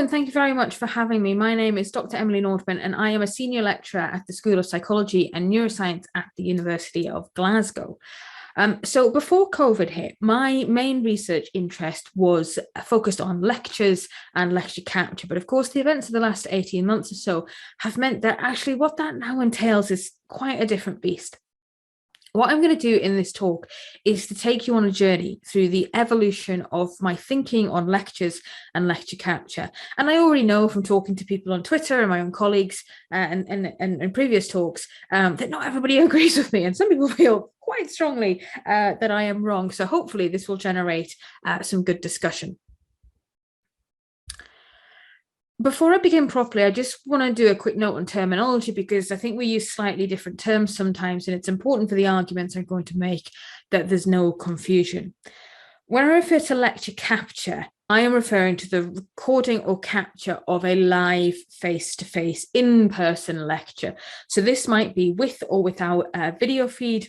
and thank you very much for having me. My name is Dr. Emily Nordman, and I am a senior lecturer at the School of Psychology and Neuroscience at the University of Glasgow. So before COVID hit, my main research interest was focused on lectures and lecture capture. But of course, the events of the last 18 months or so have meant that actually what that now entails is quite a different beast. What I'm going to do in this talk is to take you on a journey through the evolution of my thinking on lectures and lecture capture. And I already know from talking to people on Twitter and my own colleagues and previous talks that not everybody agrees with me. And some people feel quite strongly that I am wrong. So hopefully this will generate some good discussion. Before I begin properly, I just want to do a quick note on terminology, because I think we use slightly different terms sometimes, and it's important for the arguments I'm going to make that there's no confusion. When I refer to lecture capture, I am referring to the recording or capture of a live face-to-face in-person lecture. So this might be with or without a video feed.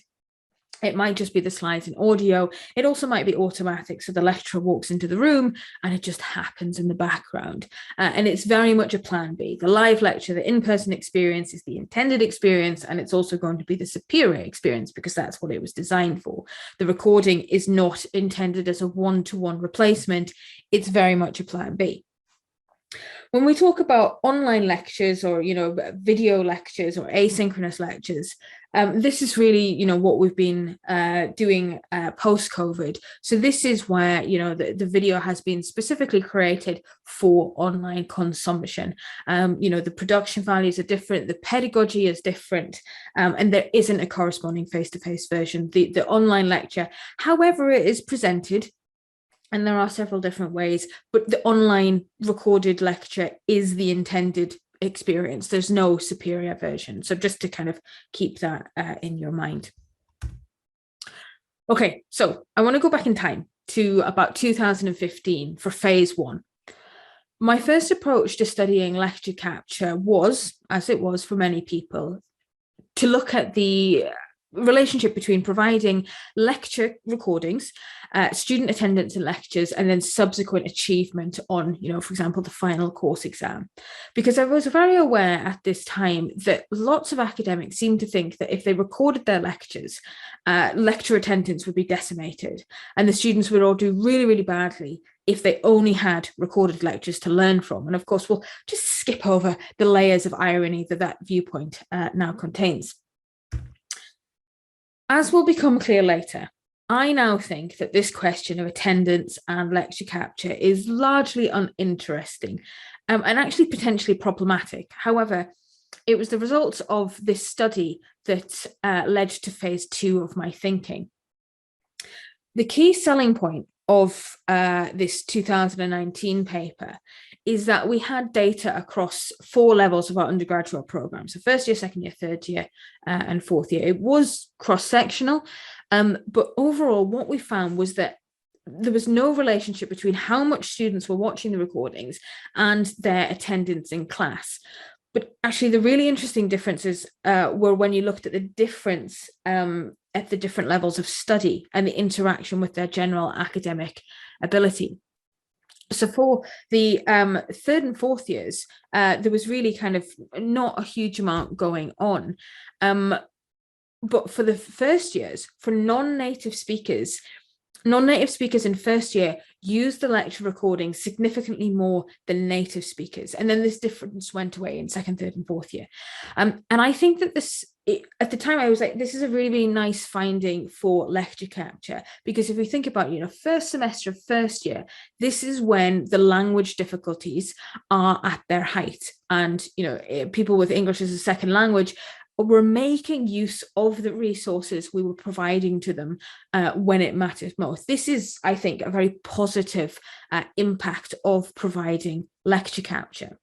It might just be the slides and audio. It also might be automatic. So the lecturer walks into the room and it just happens in the background. And it's very much a plan B. The live lecture, the in-person experience is the intended experience, and it's also going to be the superior experience because that's what it was designed for. The recording is not intended as a one-to-one replacement. It's very much a plan B. When we talk about online lectures or, video lectures or asynchronous lectures, this is really, what we've been doing post-COVID. So this is where, the video has been specifically created for online consumption. The production values are different, the pedagogy is different, and there isn't a corresponding face-to-face version. The online lecture, however it is presented, and there are several different ways, but the online recorded lecture is the intended experience. There's no superior version. So just to kind of keep that in your mind. Okay, so I want to go back in time to about 2015 for phase one. My first approach to studying lecture capture was, as it was for many people, to look at the relationship between providing lecture recordings, student attendance in lectures, and then subsequent achievement on, for example, the final course exam. Because I was very aware at this time that lots of academics seemed to think that if they recorded their lectures, lecture attendance would be decimated, and the students would all do really, really badly if they only had recorded lectures to learn from. And of course, we'll just skip over the layers of irony that viewpoint now contains. As will become clear later, I now think that this question of attendance and lecture capture is largely uninteresting and actually potentially problematic. However, it was the results of this study that led to phase two of my thinking. The key selling point of this 2019 paper is that we had data across 4 levels of our undergraduate program. So first year, second year, third year, and fourth year. It was cross-sectional, but overall what we found was that there was no relationship between how much students were watching the recordings and their attendance in class. But actually the really interesting differences were when you looked at the difference at the different levels of study and the interaction with their general academic ability. So for the third and fourth years, there was really kind of not a huge amount going on. But for the first years, for non-native speakers in first year used the lecture recording significantly more than native speakers. And then this difference went away in second, third, and fourth year. And I think that at the time I was like, this is a really nice finding for lecture capture, because if we think about, first semester of first year, this is when the language difficulties are at their height. And, people with English as a second language were making use of the resources we were providing to them when it mattered most. This is, I think, a very positive impact of providing lecture capture.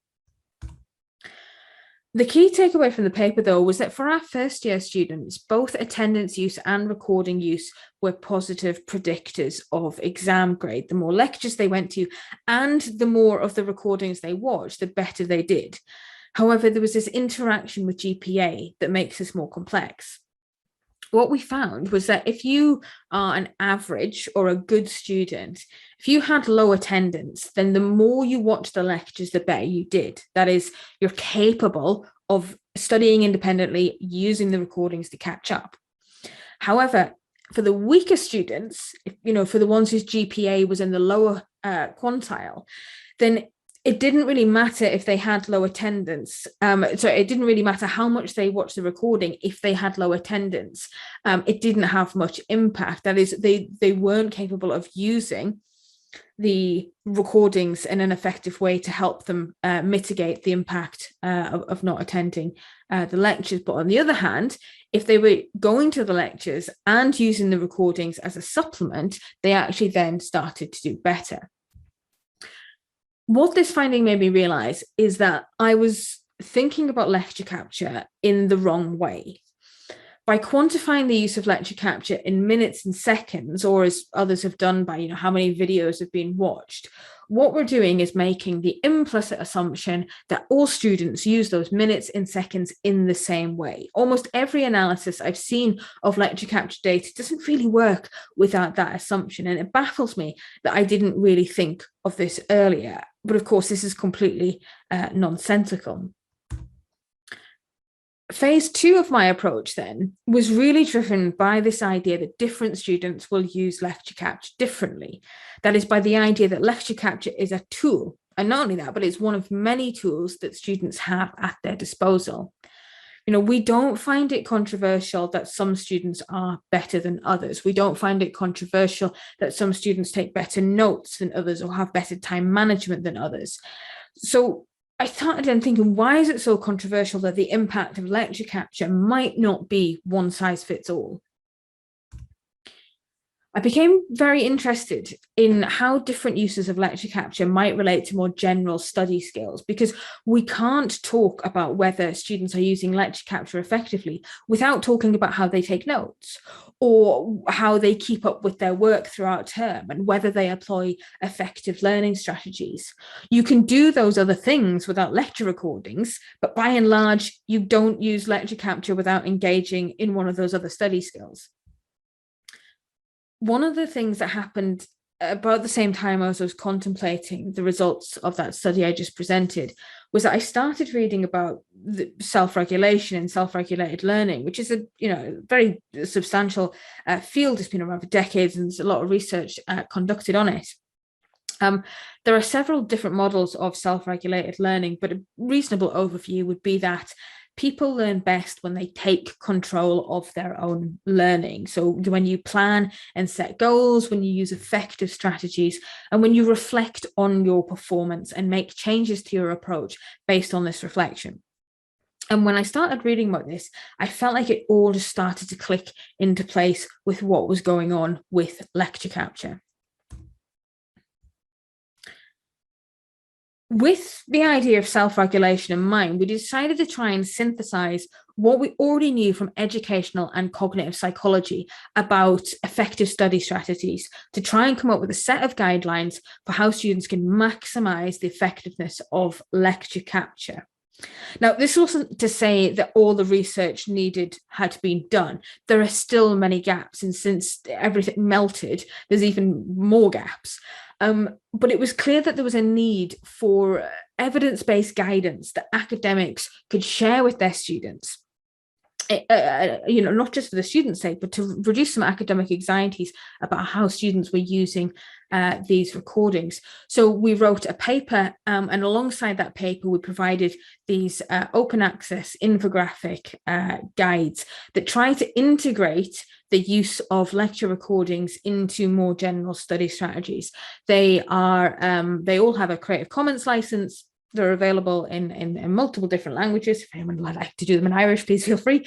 The key takeaway from the paper, though, was that for our first year students, both attendance use and recording use were positive predictors of exam grade. The more lectures they went to and the more of the recordings they watched, the better they did. However, there was this interaction with GPA that makes this more complex. what we found was that if you are an average or a good student, if you had low attendance, then the more you watched the lectures, the better you did. That is, you're capable of studying independently, using the recordings to catch up. However, for the weaker students, for the ones whose GPA was in the lower quintile, then it didn't really matter if they had low attendance. So it didn't really matter how much they watched the recording if they had low attendance. It didn't have much impact. That is, they weren't capable of using the recordings in an effective way to help them mitigate the impact of not attending the lectures. But on the other hand, if they were going to the lectures and using the recordings as a supplement, they actually then started to do better. What this finding made me realize is that I was thinking about lecture capture in the wrong way. By quantifying the use of lecture capture in minutes and seconds, or as others have done by how many videos have been watched, what we're doing is making the implicit assumption that all students use those minutes and seconds in the same way. Almost every analysis I've seen of lecture capture data doesn't really work without that assumption, and it baffles me that I didn't really think of this earlier. But of course, this is completely nonsensical. Phase 2 of my approach then was really driven by this idea that different students will use lecture capture differently. That is, by the idea that lecture capture is a tool, and not only that, but it's one of many tools that students have at their disposal. We don't find it controversial that some students are better than others. We don't find it controversial that some students take better notes than others or have better time management than others. So I started then thinking, why is it so controversial that the impact of lecture capture might not be one size fits all? I became very interested in how different uses of lecture capture might relate to more general study skills, because we can't talk about whether students are using lecture capture effectively without talking about how they take notes or how they keep up with their work throughout term and whether they employ effective learning strategies. You can do those other things without lecture recordings, but by and large, you don't use lecture capture without engaging in one of those other study skills. One of the things that happened about the same time as I was contemplating the results of that study I just presented was that I started reading about self-regulation and self-regulated learning, which is a very substantial field. It's been around for decades, and there's a lot of research conducted on it. There are several different models of self-regulated learning, but a reasonable overview would be that people learn best when they take control of their own learning. So when you plan and set goals, when you use effective strategies, and when you reflect on your performance and make changes to your approach based on this reflection. And when I started reading about this, I felt like it all just started to click into place with what was going on with lecture capture. With the idea of self-regulation in mind, we decided to try and synthesize what we already knew from educational and cognitive psychology about effective study strategies to try and come up with a set of guidelines for how students can maximize the effectiveness of lecture capture. Now, this wasn't to say that all the research needed had been done. There are still many gaps, and since everything melted, there's even more gaps. But it was clear that there was a need for evidence-based guidance that academics could share with their students. Not just for the students' sake, but to reduce some academic anxieties about how students were using these recordings. So we wrote a paper, and alongside that paper, we provided these open access infographic guides that try to integrate the use of lecture recordings into more general study strategies. They all have a Creative Commons license. They're available in multiple different languages. If anyone would like to do them in Irish, please feel free.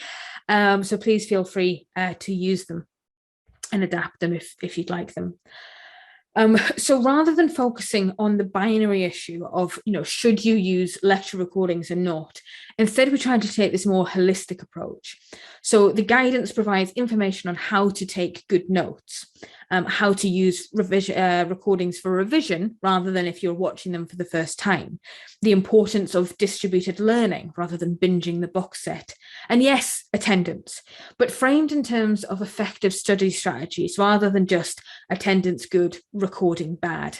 So please feel free to use them and adapt them if you'd like them. So rather than focusing on the binary issue of, should you use lecture recordings or not, instead we're trying to take this more holistic approach. So the guidance provides information on how to take good notes. how to use recordings for revision rather than if you're watching them for the first time, the importance of distributed learning rather than binging the box set, and yes, attendance, but framed in terms of effective study strategies rather than just attendance good, recording bad.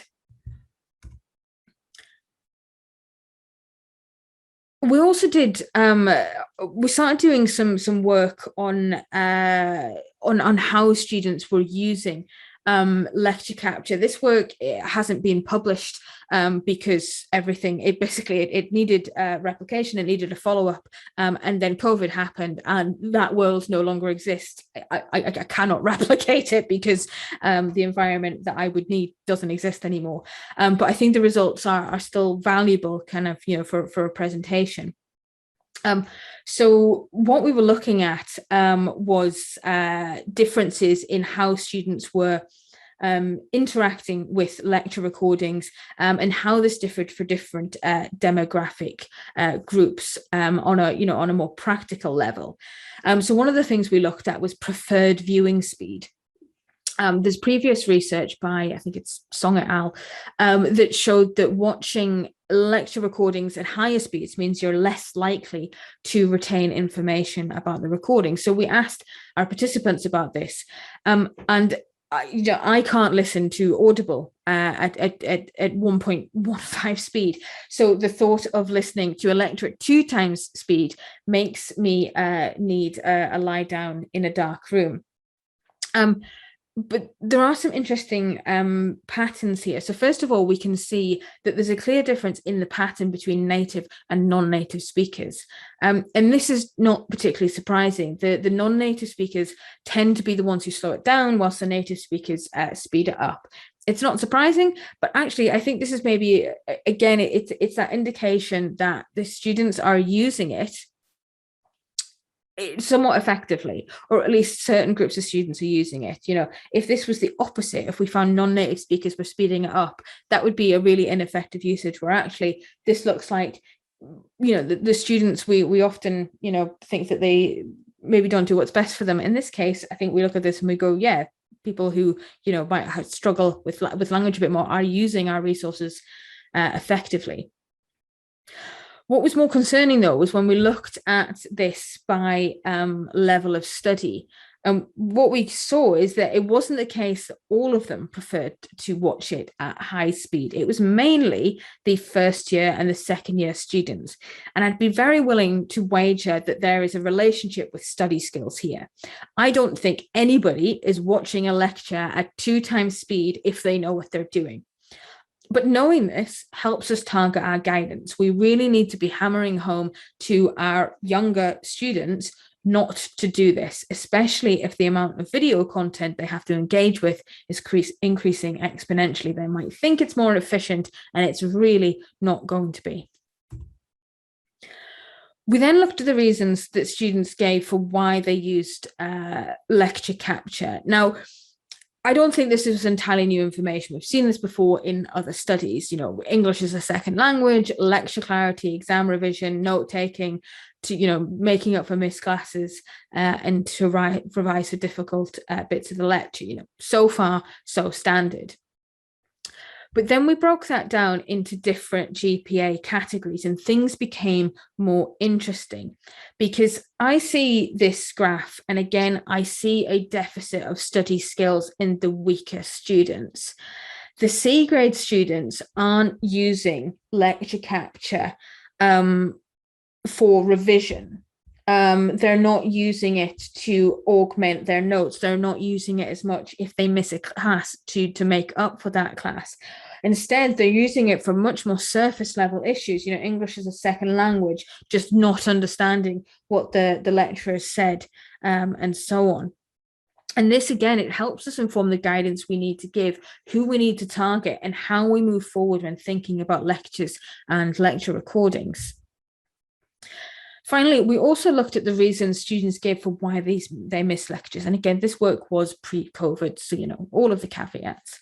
We also did. We started doing some work on how students were using lecture capture. This work, it hasn't been published because it needed replication, it needed a follow-up, and then COVID happened and that world no longer exists. I cannot replicate it because the environment that I would need doesn't exist anymore. But I think the results are still valuable kind of, for a presentation. So what we were looking at was differences in how students were interacting with lecture recordings and how this differed for different demographic groups on a more practical level. So one of the things we looked at was preferred viewing speed. There's previous research by, I think it's Song et al., that showed that watching lecture recordings at higher speeds means you're less likely to retain information about the recording. So we asked our participants about this, and I can't listen to Audible at 1.15 speed. So the thought of listening to a lecture at 2 times speed makes me need a lie down in a dark room. But there are some interesting patterns here. So first of all, we can see that there's a clear difference in the pattern between native and non-native speakers. And this is not particularly surprising. The non-native speakers tend to be the ones who slow it down, whilst the native speakers speed it up. It's not surprising, but actually, I think this is maybe, again, it's that indication that the students are using it somewhat effectively, or at least certain groups of students are using it. If this was the opposite, if we found non-native speakers were speeding it up, that would be a really ineffective usage, where actually this looks like, the students, we often, think that they maybe don't do what's best for them. In this case, I think we look at this and we go, yeah, people who, might struggle with language a bit more are using our resources effectively. What was more concerning, though, was when we looked at this by level of study. What we saw is that it wasn't the case that all of them preferred to watch it at high speed. It was mainly the first year and the second year students. And I'd be very willing to wager that there is a relationship with study skills here. I don't think anybody is watching a lecture at 2 times speed if they know what they're doing. But knowing this helps us target our guidance. We really need to be hammering home to our younger students not to do this, especially if the amount of video content they have to engage with is increasing exponentially. They might think it's more efficient, and it's really not going to be. We then looked at the reasons that students gave for why they used lecture capture. Now, I don't think this is entirely new information. We've seen this before in other studies. English as a second language, lecture clarity, exam revision, note-taking, to, making up for missed classes and to revise for difficult bits of the lecture. So far, so standard. But then we broke that down into different GPA categories, and things became more interesting, because I see this graph, and again, I see a deficit of study skills in the weaker students. The C grade students aren't using lecture capture for revision. They're not using it to augment their notes. They're not using it as much if they miss a class to make up for that class. Instead, they're using it for much more surface level issues, English as a second language, just not understanding what the lecturer said, and so on. And this, again, it helps us inform the guidance we need to give, who we need to target, and how we move forward when thinking about lectures and lecture recordings. Finally, we also looked at the reasons students gave for why they miss lectures. And again, this work was pre-COVID, so all of the caveats.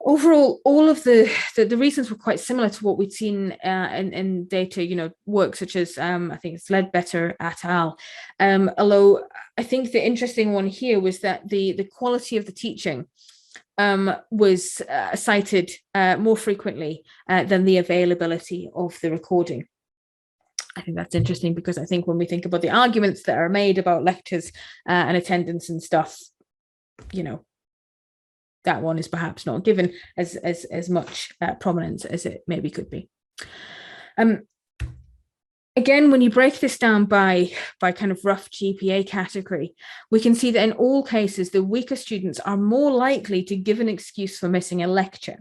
Overall, all of the reasons were quite similar to what we'd seen in data, work such as I think it's Ledbetter et al. Although I think the interesting one here was that the quality of the teaching was cited more frequently than the availability of the recording. I think that's interesting because I think when we think about the arguments that are made about lectures and attendance and stuff, that one is perhaps not given as much prominence as it maybe could be. Again, when you break this down by kind of rough GPA category, we can see that in all cases, the weaker students are more likely to give an excuse for missing a lecture.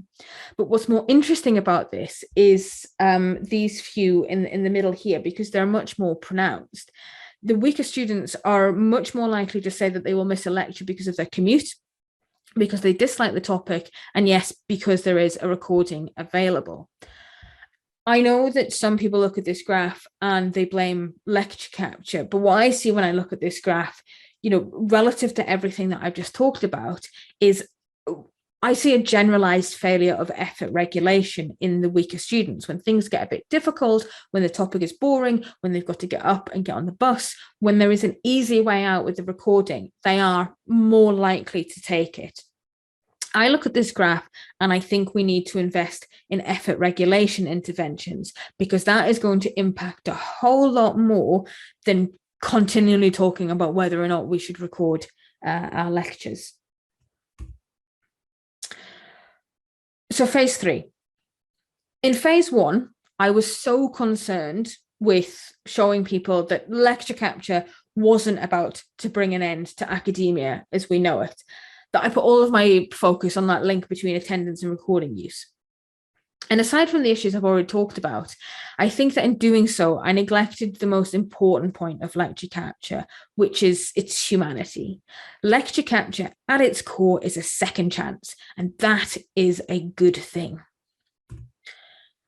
But what's more interesting about this is these few in the middle here, because they're much more pronounced. The weaker students are much more likely to say that they will miss a lecture because of their commute, because they dislike the topic, and yes, because there is a recording available. I know that some people look at this graph and they blame lecture capture, but what I see when I look at this graph, relative to everything that I've just talked about, is I see a generalized failure of effort regulation in the weaker students. When things get a bit difficult, when the topic is boring, when they've got to get up and get on the bus, when there is an easy way out with the recording, they are more likely to take it. I look at this graph and I think we need to invest in effort regulation interventions, because that is going to impact a whole lot more than continually talking about whether or not we should record our lectures. So phase 3. In phase 1, I was so concerned with showing people that lecture capture wasn't about to bring an end to academia as we know it, that I put all of my focus on that link between attendance and recording use. And aside from the issues I've already talked about, I think that in doing so, I neglected the most important point of lecture capture, which is its humanity. Lecture capture at its core is a second chance, and that is a good thing.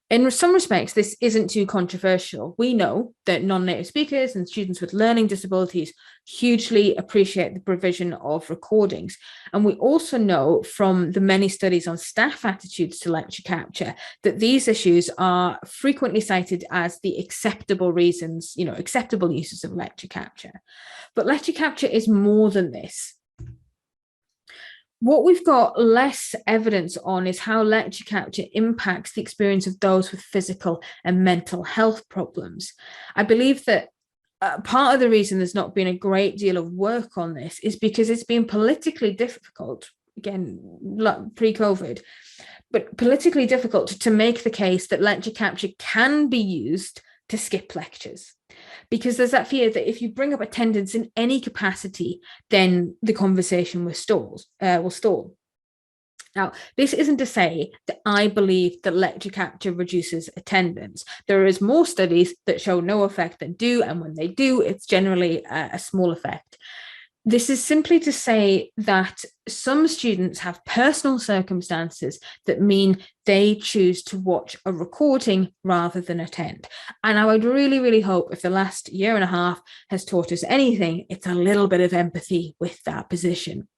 In some respects, this isn't too controversial. We know that non-native speakers and students with learning disabilities hugely appreciate the provision of recordings. And we also know from the many studies on staff attitudes to lecture capture that these issues are frequently cited as the acceptable reasons, acceptable uses of lecture capture. But lecture capture is more than this. What we've got less evidence on is how lecture capture impacts the experience of those with physical and mental health problems. I believe that part of the reason there's not been a great deal of work on this is because it's been politically difficult, again, pre-COVID, but politically difficult to make the case that lecture capture can be used to skip lectures. Because there's that fear that if you bring up attendance in any capacity, then the conversation will stall. Now, this isn't to say that I believe that lecture capture reduces attendance. There is more studies that show no effect than do, and when they do, it's generally a small effect. This is simply to say that some students have personal circumstances that mean they choose to watch a recording rather than attend. And I would really, really hope if the last year and a half has taught us anything, it's a little bit of empathy with that position.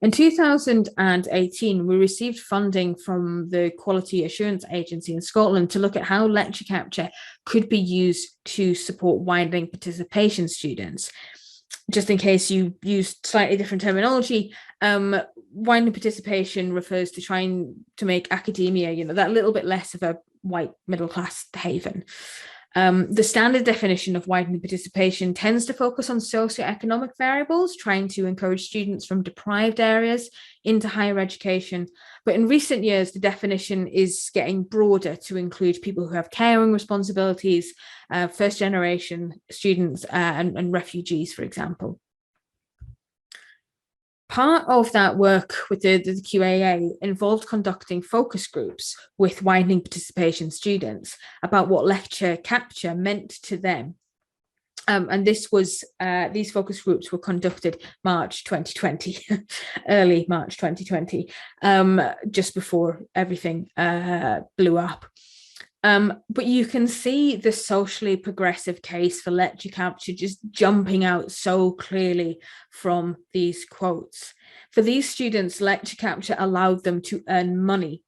In 2018, we received funding from the Quality Assurance Agency in Scotland to look at how lecture capture could be used to support widening participation students. Just in case you use slightly different terminology, widening participation refers to trying to make academia, that little bit less of a white middle class haven. The standard definition of widening participation tends to focus on socioeconomic variables, trying to encourage students from deprived areas into higher education. But in recent years, the definition is getting broader to include people who have caring responsibilities, first generation students and refugees, for example. Part of that work with the QAA involved conducting focus groups with widening participation students about what lecture capture meant to them. And this was these focus groups were conducted March 2020, early March 2020, just before everything blew up. But you can see the socially progressive case for lecture capture just jumping out so clearly from these quotes. For these students, lecture capture allowed them to earn money.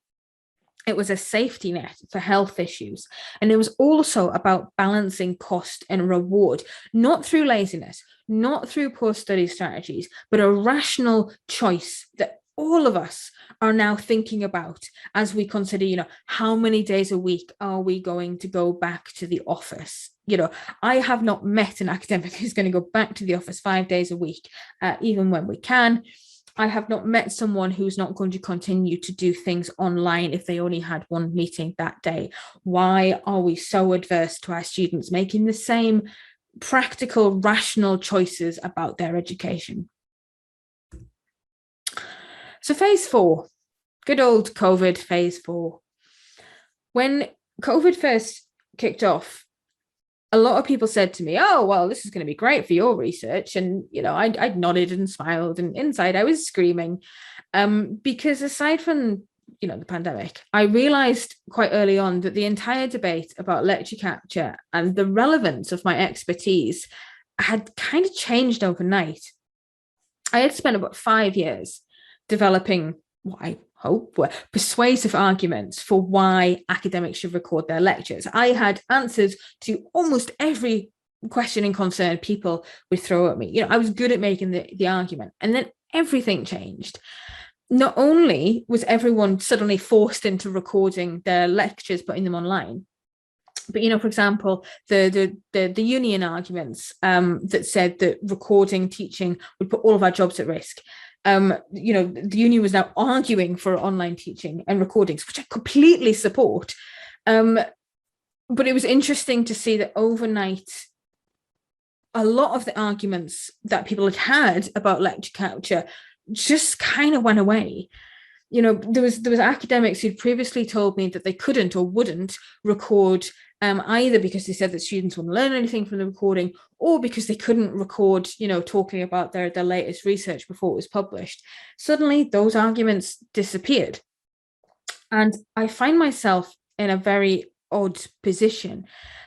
It was a safety net for health issues. And it was also about balancing cost and reward, not through laziness, not through poor study strategies, but a rational choice that all of us are now thinking about as we consider, how many days a week are we going to go back to the office? I have not met an academic who's going to go back to the office 5 days a week, even when we can. I have not met someone who's not going to continue to do things online if they only had one meeting that day. Why are we so adverse to our students making the same practical, rational choices about their education? So phase 4, good old COVID phase 4. When COVID first kicked off, a lot of people said to me, oh, well, this is going to be great for your research. And, I'd nodded and smiled, and inside I was screaming, because aside from, the pandemic, I realized quite early on that the entire debate about lecture capture and the relevance of my expertise had kind of changed overnight. I had spent about 5 years developing what I hope were persuasive arguments for why academics should record their lectures. I had answers to almost every question and concern people would throw at me. I was good at making the argument. And then everything changed. Not only was everyone suddenly forced into recording their lectures, putting them online, but, for example, the union arguments that said that recording teaching would put all of our jobs at risk. The union was now arguing for online teaching and recordings, which I completely support. But it was interesting to see that overnight, a lot of the arguments that people had about lecture capture just kind of went away. There was academics who'd previously told me that they couldn't or wouldn't record, either because they said that students wouldn't learn anything from the recording, or because they couldn't record, talking about their latest research before it was published. Suddenly, those arguments disappeared. And I find myself in a very odd position,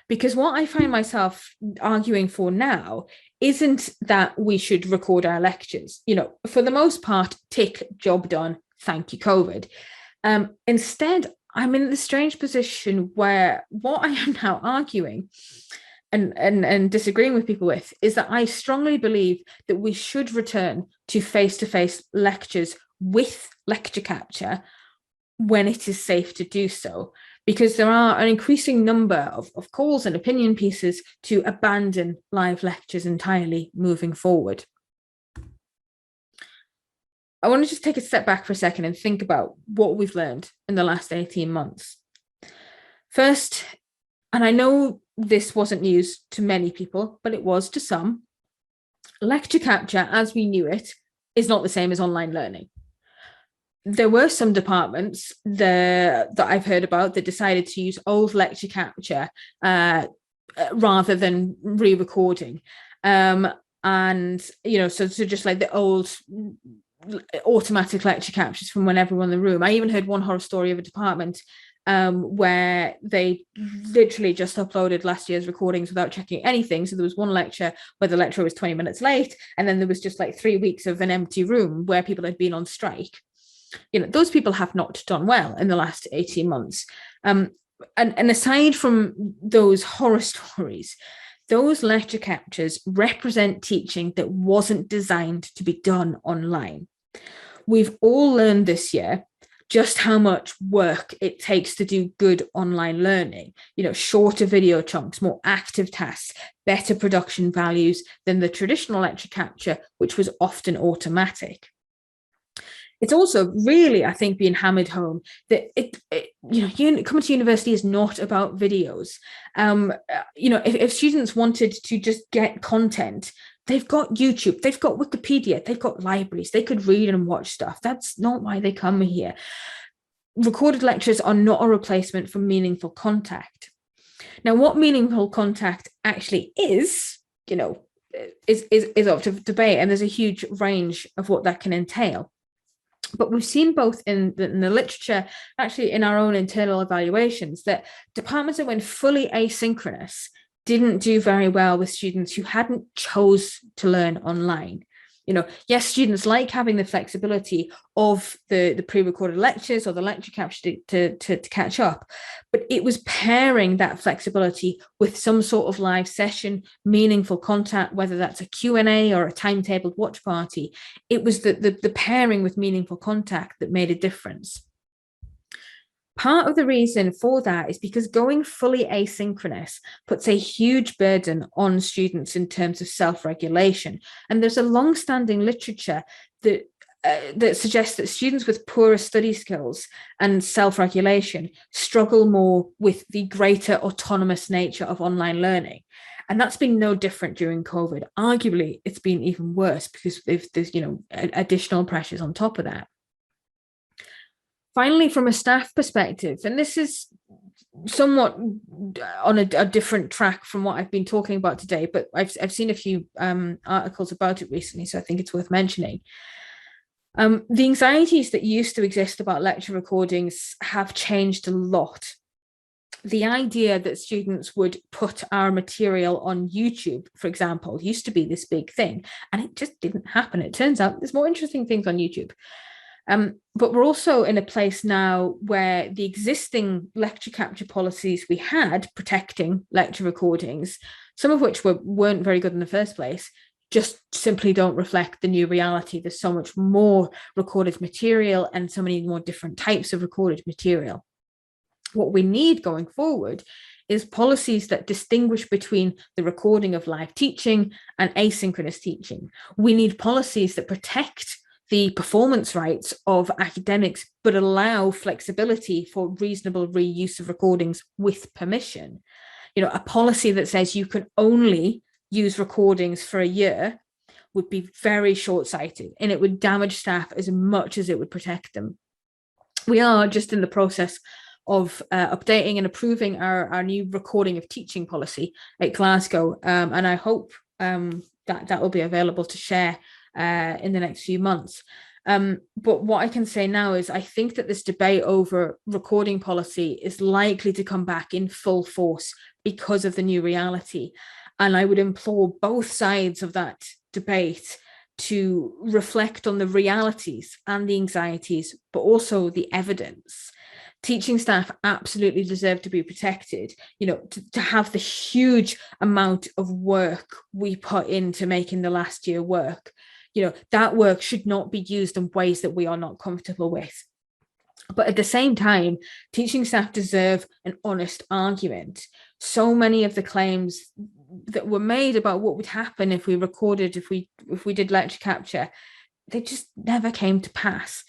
because what I find myself arguing for now isn't that we should record our lectures. For the most part, tick, job done, thank you, COVID. Instead, I'm in the strange position where what I am now arguing and disagreeing with people with is that I strongly believe that we should return to face-to-face lectures with lecture capture when it is safe to do so, because there are an increasing number of calls and opinion pieces to abandon live lectures entirely moving forward. I want to just take a step back for a second and think about what we've learned in the last 18 months. First, and I know this wasn't news to many people, but it was to some, lecture capture as we knew it is not the same as online learning. There were some departments that I've heard about that decided to use old lecture capture rather than re-recording. So just like the old automatic lecture captures from when everyone in the room. I even heard one horror story of a department where they literally just uploaded last year's recordings without checking anything. So there was one lecture where the lecturer was 20 minutes late, and then there was just like 3 weeks of an empty room where people had been on strike. Those people have not done well in the last 18 months. And aside from those horror stories, those lecture captures represent teaching that wasn't designed to be done online. We've all learned this year just how much work it takes to do good online learning. Shorter video chunks, more active tasks, better production values than the traditional lecture capture, which was often automatic. It's also really, I think, being hammered home that coming to university is not about videos. If students wanted to just get content, they've got YouTube, they've got Wikipedia, they've got libraries, they could read and watch stuff. That's not why they come here. Recorded lectures are not a replacement for meaningful contact. Now, what meaningful contact actually is up to debate, and there's a huge range of what that can entail. But we've seen both in the literature, actually in our own internal evaluations, that departments that went fully asynchronous didn't do very well with students who hadn't chose to learn online. Yes, students like having the flexibility of the pre-recorded lectures or the lecture capture to catch up, but it was pairing that flexibility with some sort of live session, meaningful contact, whether that's a Q&A or a timetabled watch party. It was the pairing with meaningful contact that made a difference. Part of the reason for that is because going fully asynchronous puts a huge burden on students in terms of self-regulation. And there's a long-standing literature that suggests that students with poorer study skills and self-regulation struggle more with the greater autonomous nature of online learning. And that's been no different during COVID. Arguably, it's been even worse because there's additional pressures on top of that. Finally, from a staff perspective, and this is somewhat on a different track from what I've been talking about today, but I've seen a few articles about it recently, so I think it's worth mentioning. The anxieties that used to exist about lecture recordings have changed a lot. The idea that students would put our material on YouTube, for example, used to be this big thing, and it just didn't happen. It turns out there's more interesting things on YouTube. But we're also in a place now where the existing lecture capture policies we had protecting lecture recordings, some of which weren't very good in the first place, just simply don't reflect the new reality. There's so much more recorded material and so many more different types of recorded material. What we need going forward is policies that distinguish between the recording of live teaching and asynchronous teaching. We need policies that protect the performance rights of academics, but allow flexibility for reasonable reuse of recordings with permission. A policy that says you can only use recordings for a year would be very short-sighted, and it would damage staff as much as it would protect them. We are just in the process of updating and approving our new recording of teaching policy at Glasgow, and I hope that will be available to share in the next few months. But what I can say now is I think that this debate over recording policy is likely to come back in full force because of the new reality. And I would implore both sides of that debate to reflect on the realities and the anxieties, but also the evidence. Teaching staff absolutely deserve to be protected, to have the huge amount of work we put into making the last year work. That work should not be used in ways that we are not comfortable with. But at the same time, teaching staff deserve an honest argument. So many of the claims that were made about what would happen if we recorded, if we did lecture capture, they just never came to pass.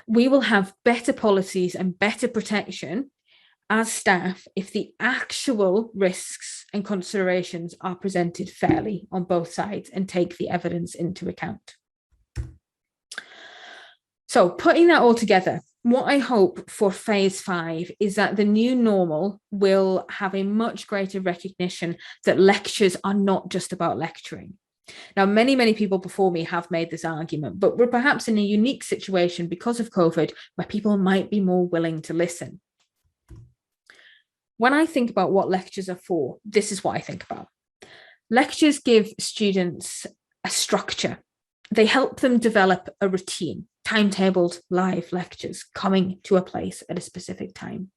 We will have better policies and better protection as staff if the actual risks and considerations are presented fairly on both sides and take the evidence into account. So putting that all together, what I hope for phase 5 is that the new normal will have a much greater recognition that lectures are not just about lecturing. Now, many people before me have made this argument, but we're perhaps in a unique situation because of COVID where people might be more willing to listen. When I think about what lectures are for, this is what I think about. Lectures give students a structure. They help them develop a routine, timetabled live lectures coming to a place at a specific time.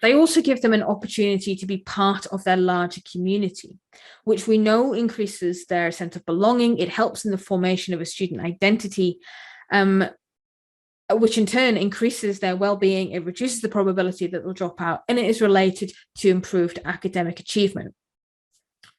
They also give them an opportunity to be part of their larger community, which we know increases their sense of belonging. It helps in the formation of a student identity, which in turn increases their well-being. It reduces the probability that they'll drop out, and it is related to improved academic achievement.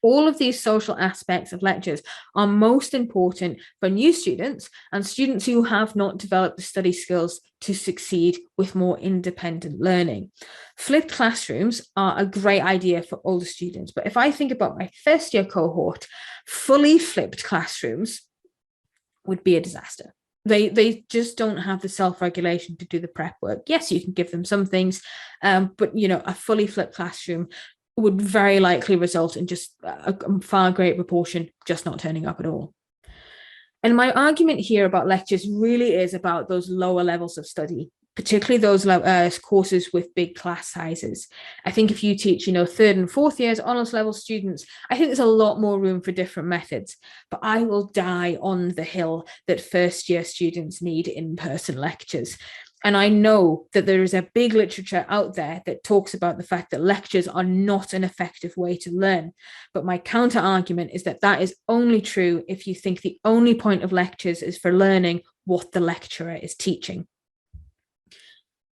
All of these social aspects of lectures are most important for new students and students who have not developed the study skills to succeed with more independent learning. Flipped classrooms are a great idea for older students, but if I think about my first year cohort, fully flipped classrooms would be a disaster. They just don't have the self-regulation to do the prep work. Yes, you can give them some things, but a fully flipped classroom would very likely result in just a far greater proportion just not turning up at all. And my argument here about lectures really is about those lower levels of study. particularly those courses with big class sizes. I think if you teach, third and fourth years honours level students, I think there's a lot more room for different methods. But I will die on the hill that first year students need in-person lectures. And I know that there is a big literature out there that talks about the fact that lectures are not an effective way to learn. But my counter argument is that that is only true if you think the only point of lectures is for learning what the lecturer is teaching.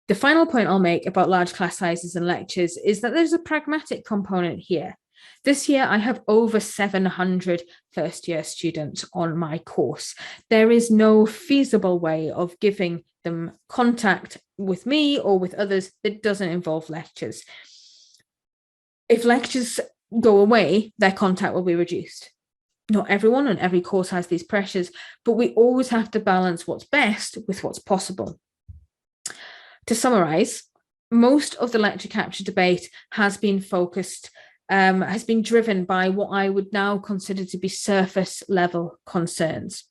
The final point I'll make about large class sizes and lectures is that there's a pragmatic component here. This year, I have over 700 first-year students on my course. There is no feasible way of giving them contact with me or with others that doesn't involve lectures. If lectures go away, their contact will be reduced. Not everyone and every course has these pressures, but we always have to balance what's best with what's possible. To summarize, most of the lecture capture debate has been driven by what I would now consider to be surface level concerns.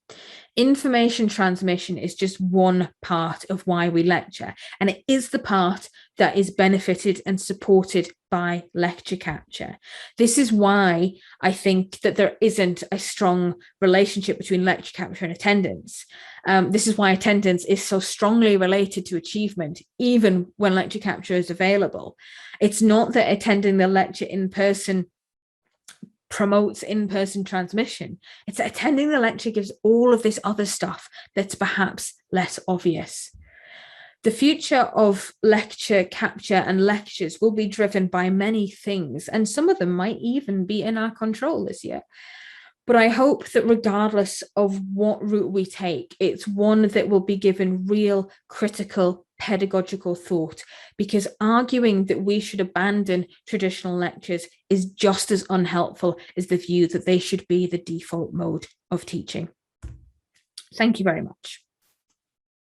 Information transmission is just one part of why we lecture, and it is the part that is benefited and supported by lecture capture. This is why I think that there isn't a strong relationship between lecture capture and attendance. This is why attendance is so strongly related to achievement, even when lecture capture is available. It's not that attending the lecture in person promotes in-person transmission. It's that attending the lecture gives all of this other stuff that's perhaps less obvious. The future of lecture capture and lectures will be driven by many things, and some of them might even be in our control this year. But I hope that regardless of what route we take, it's one that will be given real critical pedagogical thought, because arguing that we should abandon traditional lectures is just as unhelpful as the view that they should be the default mode of teaching. Thank you very much.